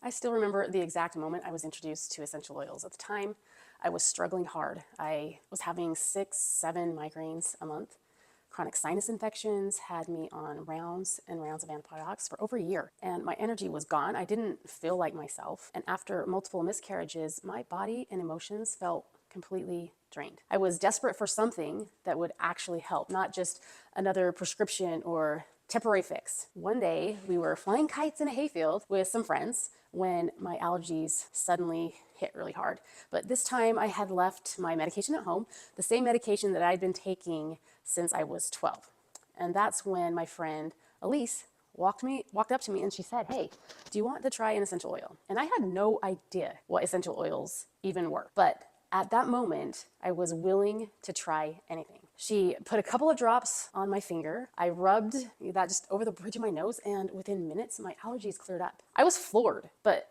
I still remember the exact moment I was introduced to essential oils. At the time, I was struggling hard. I was having 6, 7 migraines a month. Chronic sinus infections had me on rounds and rounds of antibiotics for over a year, and my energy was gone. I didn't feel like myself. And after multiple miscarriages, my body and emotions felt completely drained. I was desperate for something that would actually help, not just another prescription or temporary fix. One day, we were flying kites in a hayfield with some friends when my allergies suddenly hit really hard. But this time I had left my medication at home, the same medication that I'd been taking since I was 12. And that's when my friend Elise walked up to me and she said, "Hey, do you want to try an essential oil?" And I had no idea what essential oils even were. But at that moment, I was willing to try anything. She put a couple of drops on my finger. I rubbed that just over the bridge of my nose, and within minutes, my allergies cleared up. I was floored, but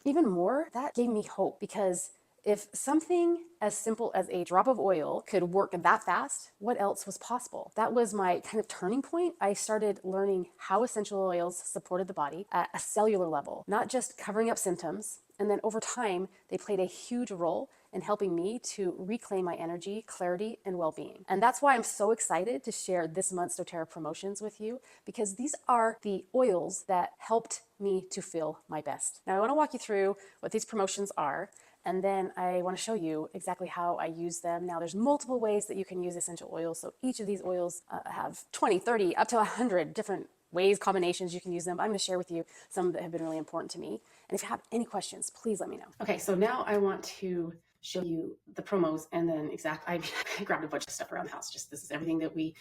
even more, that gave me hope, because if something as simple as a drop of oil could work that fast, what else was possible? That was my kind of turning point. I started learning how essential oils supported the body at a cellular level, not just covering up symptoms. And then over time, they played a huge role in helping me to reclaim my energy, clarity, and well-being. And that's why I'm so excited to share this month's doTERRA promotions with you, because these are the oils that helped me to feel my best. Now I want to walk you through what these promotions are, and then I want to show you exactly how I use them. Now there's multiple ways that you can use essential oils. So each of these oils have 20, 30, up to 100 different ways, combinations you can use them. I'm going to share with you some that have been really important to me. And if you have any questions, please let me know. Okay, so now I want to show you the promos, and then I grabbed a bunch of stuff around the house. Just this is everything that we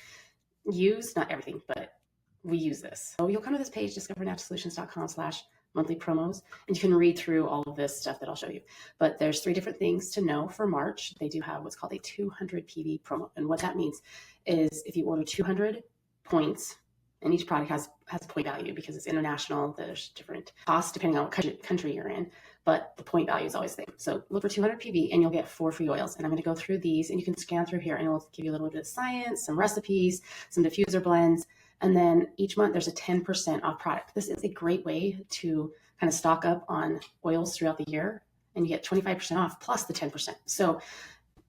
use, not everything, but we use this. So you'll come to this page, discovernaturalsolutions.com/monthly promos, and you can read through all of this stuff that I'll show you. But there's 3 different things to know for March. They do have what's called a 200 PV promo. And what that means is if you order 200 points, and each product has point value because it's international. There's different costs depending on what country you're in, but the point value is always the same. So look for 200 PV and you'll get 4 free oils. And I'm going to go through these, and you can scan through here and it will give you a little bit of science, some recipes, some diffuser blends. And then each month there's a 10% off product. This is a great way to kind of stock up on oils throughout the year, and you get 25% off plus the 10%. So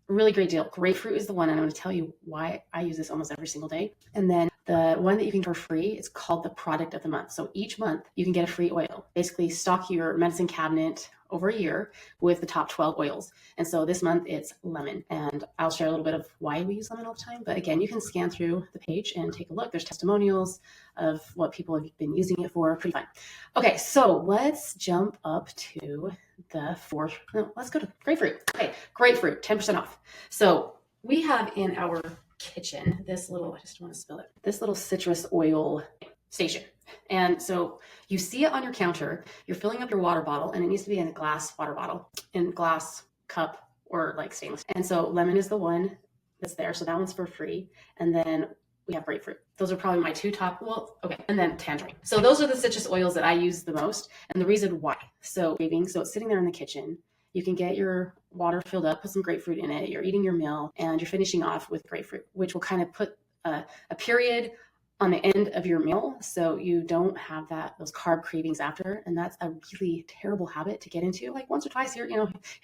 really great deal. Grapefruit is the one, and I'm going to tell you why I use this almost every single day. And then the one that you can get for free, it's called the product of the month. So each month you can get a free oil. Basically stock your medicine cabinet over a year with the top 12 oils. And so this month it's lemon, and I'll share a little bit of why we use lemon all the time. But again, you can scan through the page and take a look. There's testimonials of what people have been using it for. Pretty fun. Okay, so let's jump up to the 4th. No, let's go to grapefruit. Okay, grapefruit, 10% off. So we have in our kitchen this little, I just want to spill it, this little citrus oil station. And so you see it on your counter, you're filling up your water bottle, and it needs to be in a glass water bottle, in glass cup or like stainless. And so lemon is the one that's there. So that one's for free. And then we have grapefruit. Those are probably my 2 top, and then tangerine. So those are the citrus oils that I use the most, and the reason why. So it's sitting there in the kitchen. You can get your water filled up, put some grapefruit in it. You're eating your meal, and you're finishing off with grapefruit, which will kind of put a period on the end of your meal, so you don't have those carb cravings after. And that's a really terrible habit to get into, like once or twice here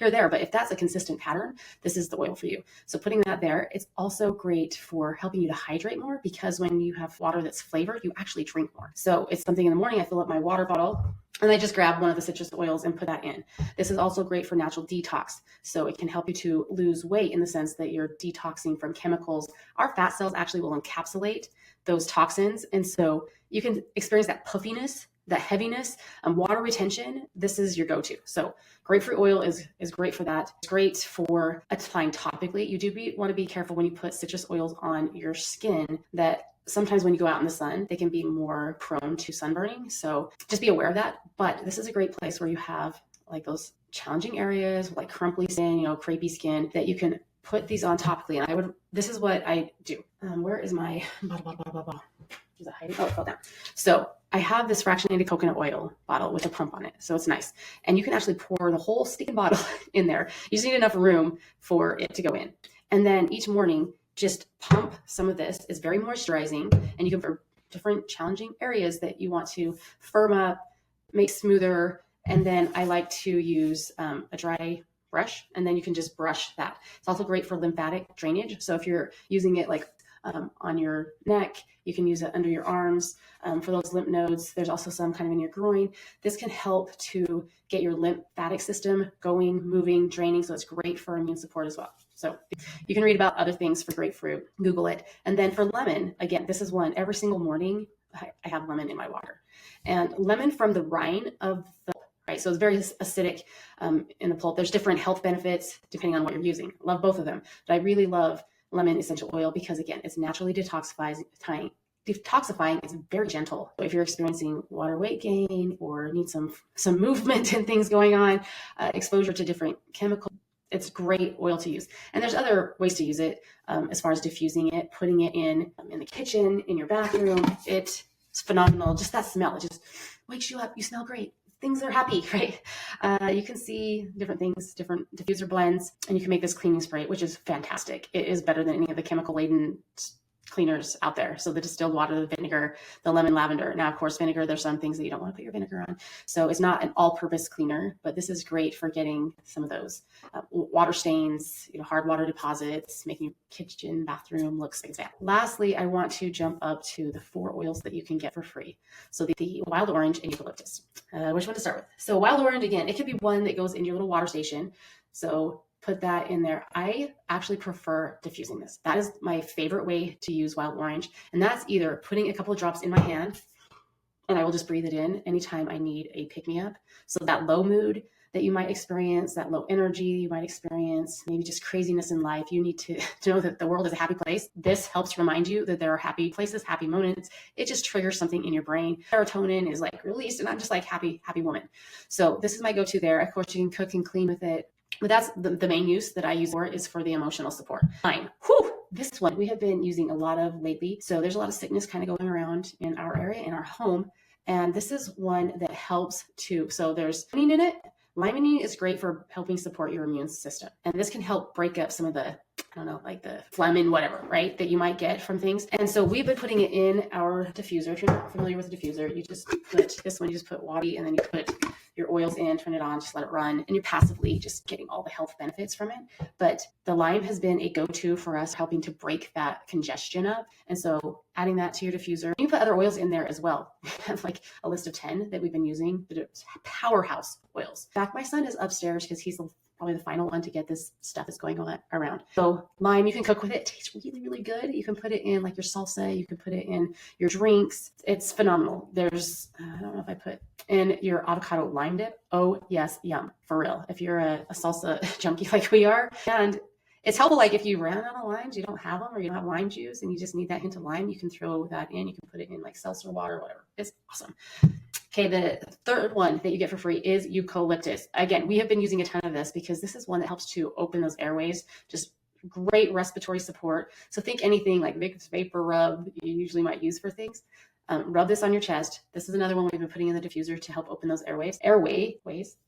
or there. But if that's a consistent pattern, this is the oil for you. So putting that there, it's also great for helping you to hydrate more, because when you have water that's flavored, you actually drink more. So it's something in the morning, I fill up my water bottle, and I just grab one of the citrus oils and put that in. This is also great for natural detox. So it can help you to lose weight in the sense that you're detoxing from chemicals. Our fat cells actually will encapsulate those toxins. And so you can experience that puffiness, that heaviness, water retention. This is your go-to. So grapefruit oil is great for that. It's great for applying topically. You do want to be careful when you put citrus oils on your skin, that sometimes when you go out in the sun, they can be more prone to sunburning. So just be aware of that. But this is a great place where you have like those challenging areas, like crumply skin, crepey skin, that you can put these on topically. And this is what I do. Where is my bottle? Is it hiding? Oh, it fell down. So I have this fractionated coconut oil bottle with a pump on it. So it's nice. And you can actually pour the whole stinking bottle in there. You just need enough room for it to go in. And then each morning, just pump some of this. It's very moisturizing, and you can for different challenging areas that you want to firm up, make smoother, And then I like to use a dry brush, and then you can just brush that. It's also great for lymphatic drainage. So if you're using it like on your neck, you can use it under your arms for those lymph nodes. There's also some kind of in your groin. This can help to get your lymphatic system going, moving, draining. So it's great for immune support as well. So you can read about other things for grapefruit, Google it. And then for lemon, again, this is one every single morning I have lemon in my water. And lemon from the rind of the right? So it's very acidic in the pulp. There's different health benefits depending on what you're using. Love both of them, but I really love lemon essential oil because again, it's naturally detoxifying. It's very gentle. So if you're experiencing water weight gain or need some movement and things going on, exposure to different chemicals, it's great oil to use. And there's other ways to use it as far as diffusing it, putting it in the kitchen, in your bathroom. It's phenomenal. Just that smell, it just wakes you up. You smell great. Things are happy, right? You can see different things, different diffuser blends, and you can make this cleaning spray, which is fantastic. It is better than any of the chemical-laden cleaners out there. So the distilled water, the vinegar, the lemon lavender. Now, of course, vinegar, there's some things that you don't want to put your vinegar on. So it's not an all-purpose cleaner, but this is great for getting some of those water stains, hard water deposits, making your kitchen, bathroom look like that. Lastly, I want to jump up to the 4 oils that you can get for free. So the wild orange and eucalyptus. Which one to start with? So wild orange, again, it could be one that goes in your little water station. So put that in there. I actually prefer diffusing this. That is my favorite way to use wild orange. And that's either putting a couple of drops in my hand and I will just breathe it in anytime I need a pick-me-up. So that low mood that you might experience, that low energy you might experience, maybe just craziness in life, you need to know that the world is a happy place. This helps remind you that there are happy places, happy moments. It just triggers something in your brain. Serotonin is like released and I'm just like happy woman. So this is my go-to there. Of course, you can cook and clean with it. But that's the main use that I use for is for the emotional support. Fine. This one we have been using a lot of lately. So there's a lot of sickness kind of going around in our area, in our home. And this is one that helps too. So there's limonene in it. Limonene is great for helping support your immune system. And this can help break up some of the, like the phlegm and whatever, right, that you might get from things. And so we've been putting it in our diffuser. If you're not familiar with the diffuser, you just put this one, you just put water and then you put your oils in, turn it on, just let it run. And you're passively just getting all the health benefits from it. But the lime has been a go-to for us, helping to break that congestion up. And so adding that to your diffuser, you can put other oils in there as well. We have like a list of 10 that we've been using, but it's powerhouse oils. In fact, my son is upstairs because he's probably the final one to get this stuff that's going on around. So lime, you can cook with it. It tastes really, really good. You can put it in like your salsa. You can put it in your drinks. It's phenomenal. There's, I don't know if I put in your avocado lime dip. Oh yes, yum, for real. If you're a salsa junkie like we are. And it's helpful, like if you ran out of limes, you don't have them, or you don't have lime juice and you just need that hint of lime, you can throw that in. You can put it in like seltzer water, whatever. It's awesome. Okay, the third one that you get for free is eucalyptus. Again, we have been using a ton of this because this is one that helps to open those airways, just great respiratory support. So think anything like Vicks Vapor Rub you usually might use for things. Rub this on your chest. This is another one we've been putting in the diffuser to help open those airways.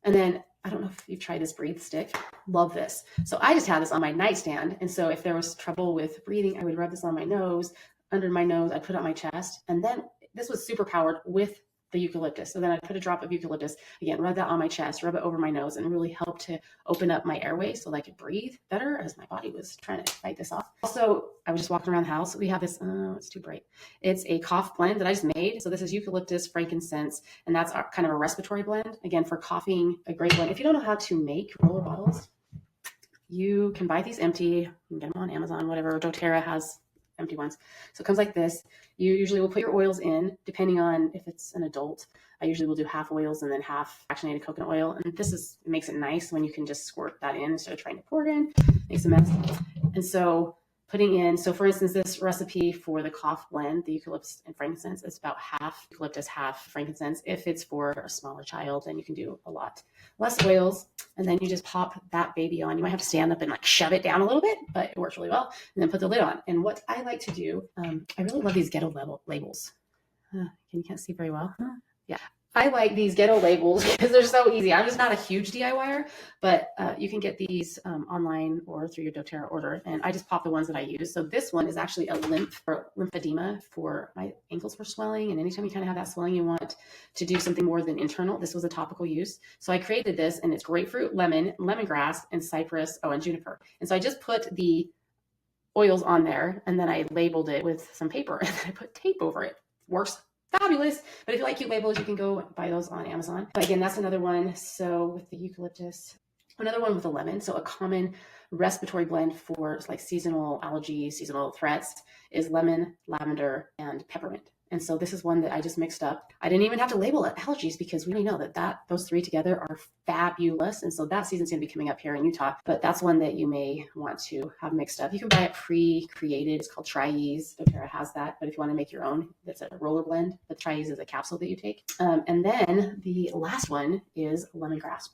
And then, I don't know if you've tried this breathe stick. Love this. So I just had this on my nightstand. And so if there was trouble with breathing, I would rub this on my nose, under my nose, I'd put it on my chest. And then this was super powered with the eucalyptus. So then I'd put a drop of eucalyptus, again, rub that on my chest, rub it over my nose, and really help to open up my airway so that I could breathe better as my body was trying to fight this off. Also, I was just walking around the house. We have this, it's too bright. It's a cough blend that I just made. So this is eucalyptus, frankincense, and that's our, kind of a respiratory blend. Again, for coughing, a great blend. If you don't know how to make roller bottles, you can buy these empty. You can get them on Amazon, whatever. doTERRA has empty ones. So it comes like this. You usually will put your oils in, depending on if it's an adult. I usually will do half oils and then half fractionated coconut oil. And this it makes it nice when you can just squirt that in instead of trying to pour it in. Makes a mess. And so putting in, so for instance, this recipe for the cough blend, the eucalyptus and frankincense, it's about half eucalyptus, half frankincense. If it's for a smaller child, then you can do a lot less oils. And then you just pop that baby on. You might have to stand up and like shove it down a little bit, but it works really well. And then put the lid on. And what I like to do, I really love these ghetto level labels. You can't see very well. Yeah. I like these ghetto labels because they're so easy. I'm just not a huge DIYer, but you can get these online or through your doTERRA order. And I just pop the ones that I use. So this one is actually a lymphedema for my ankles were swelling. And anytime you kind of have that swelling, you want to do something more than internal. This was a topical use. So I created this, and it's grapefruit, lemon, lemongrass, and cypress, and juniper. And so I just put the oils on there, and then I labeled it with some paper, and then I put tape over it. Works fabulous. But if you like cute labels, you can go buy those on Amazon. But again, that's another one. So with the eucalyptus, another one with the lemon. So a common respiratory blend for like seasonal allergies, seasonal threats is lemon, lavender, and peppermint. And so this is one that I just mixed up. I didn't even have to label it allergies because we know that those three together are fabulous. And so that season's going to be coming up here in Utah, but that's one that you may want to have mixed up. You can buy it pre-created. It's called Tri-Ease. doTERRA has that, but if you want to make your own, that's a roller blend. But Tri-Ease is a capsule that you take. And then the last one is lemongrass.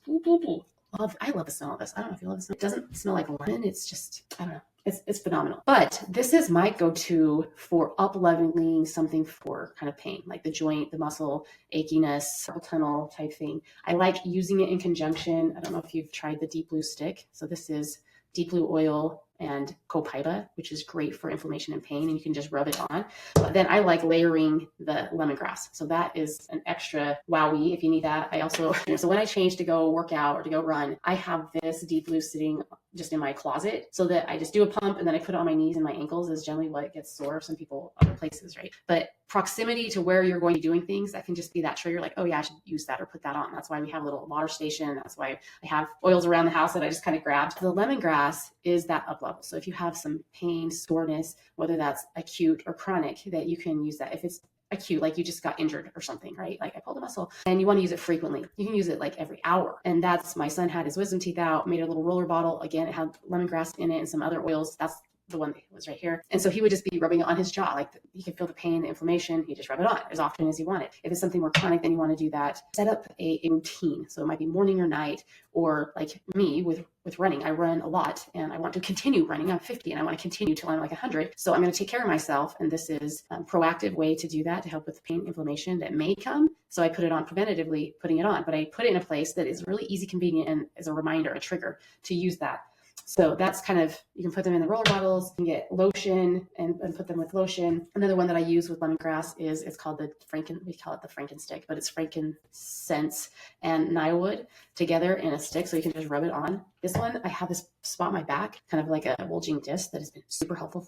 I love the smell of this. I don't know if you love the smell. It doesn't smell like lemon. It's just, I don't know. It's phenomenal. But this is my go-to for up-leveling something for kind of pain, like the joint, the muscle, achiness, carpal tunnel type thing. I like using it in conjunction. I don't know if you've tried the deep blue stick. So this is deep blue oil and copaiba, which is great for inflammation and pain, and you can just rub it on. But then I like layering the lemongrass. So that is an extra wowie if you need that. I also, so when I change to go work out or to go run, I have this deep blue sitting just in my closet so that I just do a pump and then I put it on my knees and my ankles is generally what gets sore. Some people other places, right? But proximity to where you're going to be doing things, that can just be that trigger, like, oh yeah, I should use that or put that on. That's why we have a little water station. That's why I have oils around the house that I just kind of grabbed. The lemongrass is that up level. So if you have some pain, soreness, whether that's acute or chronic, that you can use that. If it's acute, like you just got injured or something, right? Like I pulled a muscle, and you want to use it frequently. You can use it like every hour. And that's, my son had his wisdom teeth out, made a little roller bottle. Again, it had lemongrass in it and some other oils. That's the one that was right here. And so he would just be rubbing it on his jaw. Like he could feel the pain, the inflammation. He just rub it on as often as he wanted. If it's something more chronic, then you want to do that. Set up a routine. So it might be morning or night, or like me with running. I run a lot and I want to continue running. I'm 50 and I want to continue till I'm like 100. So I'm going to take care of myself. And this is a proactive way to do that, to help with pain, inflammation that may come. So I put it on preventatively, putting it on, but I put it in a place that is really easy, convenient, and as a reminder, a trigger to use that. So that's kind of, you can put them in the roller bottles, you can get lotion and put them with lotion. Another one that I use with lemongrass is, it's called we call it the Frankenstick, but it's frankincense and nyewood together in a stick. So you can just rub it on. This one, I have this spot on my back, kind of like a bulging disc that has been super helpful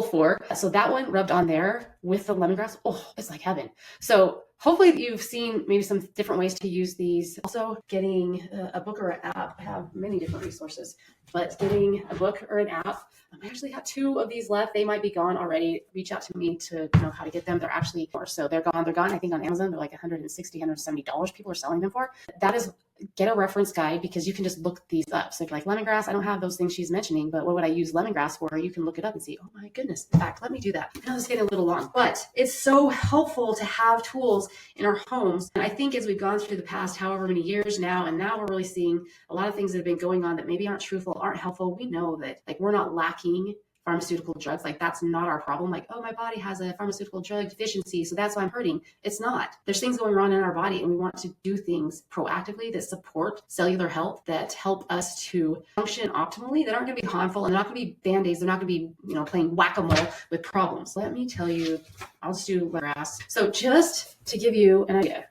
for. So that one rubbed on there with the lemongrass. Oh, it's like heaven. So hopefully you've seen maybe some different ways to use these. Also getting a book or an app. I have many different resources, but getting a book or an app. I actually have 2 of these left. They might be gone already. Reach out to me to know how to get them. They're actually, so they're gone. I think on Amazon, they're like $160, $170 people are selling them for. That is, get a reference guide, because you can just look these up. So if you're like lemongrass, I don't have those things she's mentioning, but what would I use lemongrass for? You can look it up and see, oh my goodness. In fact, let me do that. I know this is getting a little long, but it's so helpful to have tools in our homes. And I think as we've gone through the past however many years now, and now we're really seeing a lot of things that have been going on that maybe aren't truthful, aren't helpful. We know that like we're not lacking pharmaceutical drugs. Like that's not our problem. Like, oh, my body has a pharmaceutical drug deficiency, so that's why I'm hurting. It's not. There's things going on in our body, and we want to do things proactively that support cellular health, that help us to function optimally, that aren't going to be harmful, and they're not going to be band-aids. They're not going to be, playing whack-a-mole with problems. Let me tell you, I'll just do grass. So just to give you an idea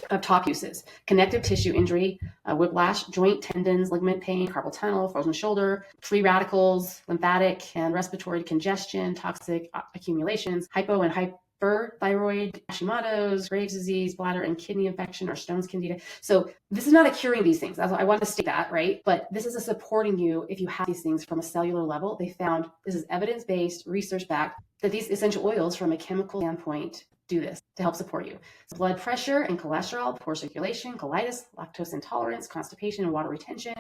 of top uses: connective tissue injury, whiplash, joint tendons, ligament pain, carpal tunnel, frozen shoulder, free radicals, lymphatic and respiratory congestion, toxic accumulations, hypo and hyperthyroid, Hashimoto's, Graves' disease, bladder and kidney infection, or Stone's candida. So this is not a curing these things. That's what I want to state that, right? But this is a supporting you if you have these things from a cellular level. They found, this is evidence-based, research-backed, that these essential oils from a chemical standpoint do this to help support you. So blood pressure and cholesterol, poor circulation, colitis, lactose intolerance, constipation and water retention,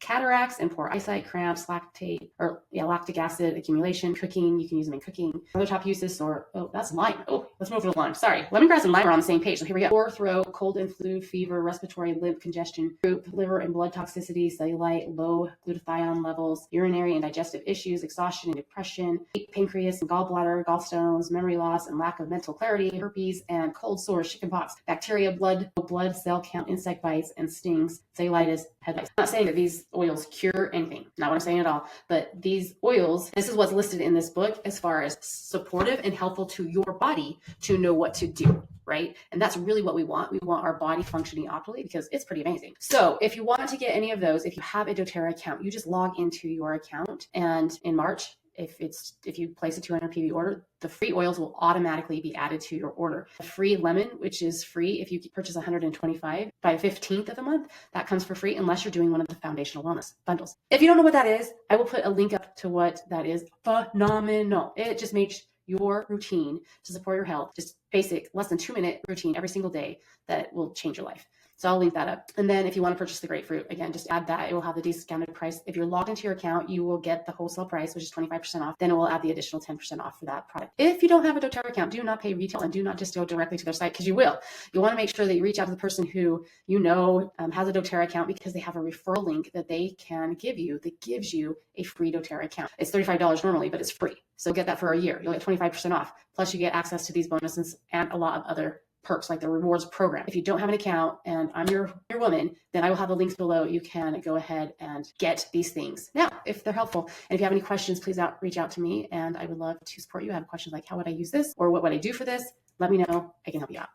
cataracts and poor eyesight, cramps, lactic acid accumulation, cooking. You can use them in cooking. Other top uses, that's lime. Oh, let's move to the lime. Sorry. Lemongrass and lime are on the same page. So here we go. Sore throat, cold and flu, fever, respiratory and lymph congestion, croup, liver and blood toxicity, cellulite, low glutathione levels, urinary and digestive issues, exhaustion and depression, pancreas and gallbladder, gallstones, memory loss, and lack of mental clarity, clarity, herpes and cold sores, chickenpox, bacteria, blood cell count, insect bites and stings, cellulitis, head lice. I'm not saying that these oils cure anything, not what I'm saying at all, but these oils, this is what's listed in this book as far as supportive and helpful to your body to know what to do, right? And that's really what we want. We want our body functioning optimally because it's pretty amazing. So if you want to get any of those, if you have a doTERRA account, you just log into your account, and in March, if you place a 200 PV order, the free oils will automatically be added to your order. The free lemon, which is free if you purchase 125 by the 15th of the month, that comes for free unless you're doing one of the foundational wellness bundles. If you don't know what that is, I will put a link up to what that is. Phenomenal. It just makes your routine to support your health, just basic, less than 2-minute routine every single day that will change your life. So I'll link that up. And then if you want to purchase the grapefruit, again, just add that. It will have the discounted price. If you're logged into your account, you will get the wholesale price, which is 25% off. Then it will add the additional 10% off for that product. If you don't have a doTERRA account, do not pay retail and do not just go directly to their site, because you will. You want to make sure that you reach out to the person who you know has a doTERRA account, because they have a referral link that they can give you that gives you a free doTERRA account. It's $35 normally, but it's free. So get that for a year. You'll get 25% off. Plus you get access to these bonuses and a lot of other perks like the rewards program. If you don't have an account and I'm your woman, then I will have the links below. You can go ahead and get these things now if they're helpful. And if you have any questions, please reach out to me, and I would love to support you. I have questions like, how would I use this, or what would I do for this? Let me know. I can help you out.